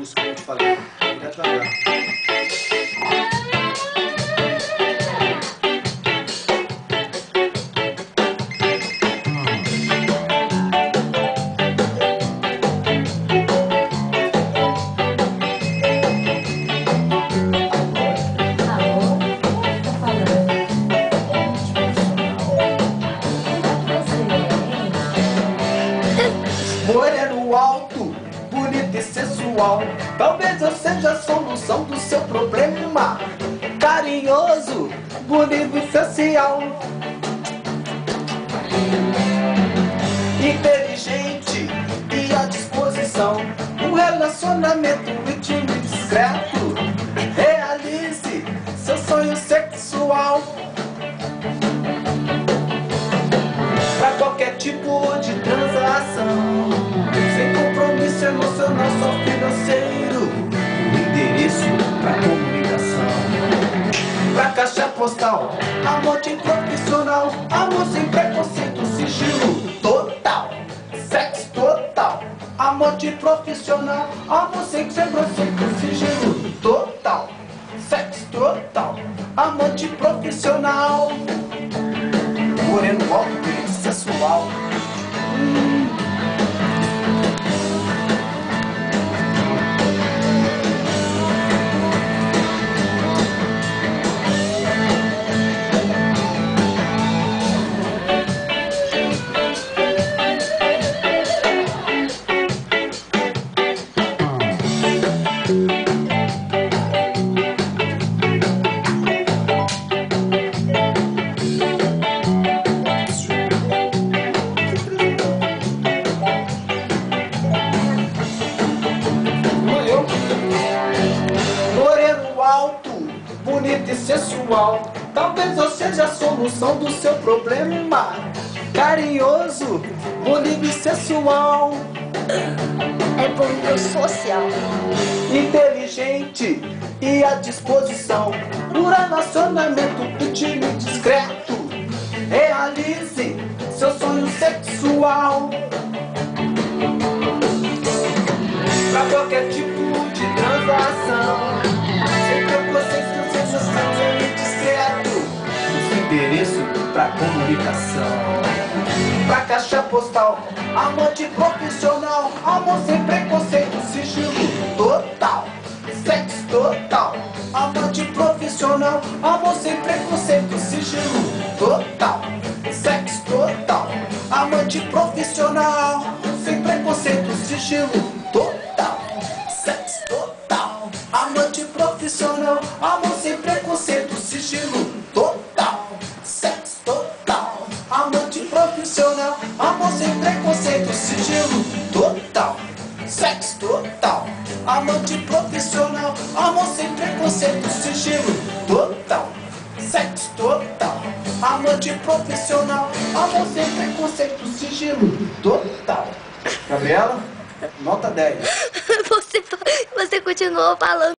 música que eu te falei. Direto da grava. Moreno alto, bonito e sensual, talvez eu seja a solução do seu problema. Carinhoso, bonito e social, inteligente e à disposição. Um relacionamento íntimo e discreto. Realize seu sonho sexual. Pra qualquer tipo de transação, sem compromisso emocional, só financeiro. O endereço pra comunicação. Pra caixa postal, amor de profissional, amor sem preconceito, sigilo total, sexo total. Amor de profissional, amor sem preconceito, sigilo total, sexo total. Amor de profissional. Moreno alto, bonito, sensual. Moreno alto, bonito e sensual, talvez eu seja a solução do seu problema. Carinhoso, bonito e sensual, é bonito social, inteligente e à disposição. Um relacionamento íntimo e discreto. Realize seu sonho sexual. Pra qualquer tipo de transação, sem preconceito, sensação e discreto. Os endereço pra comunicação. Pra caixa postal, amor de profissional, amor sem preconceito, sigilo total, sexo total. Amor de profissional, amor sem preconceito, sigilo total, sexo total. Amor de profissional, sem preconceito, sigilo total, sexo total. Amor de profissional, amor sem preconceito, sigilo total, sexo total. Amor de profissional, amor sem preconceito, sigilo total, sexo total. Amor de profissional, amor sem preconceito, sigilo total, sexo total. Amor de profissional, amor sem preconceito, sigilo total. Gabriela, nota 10. Você continuou falando.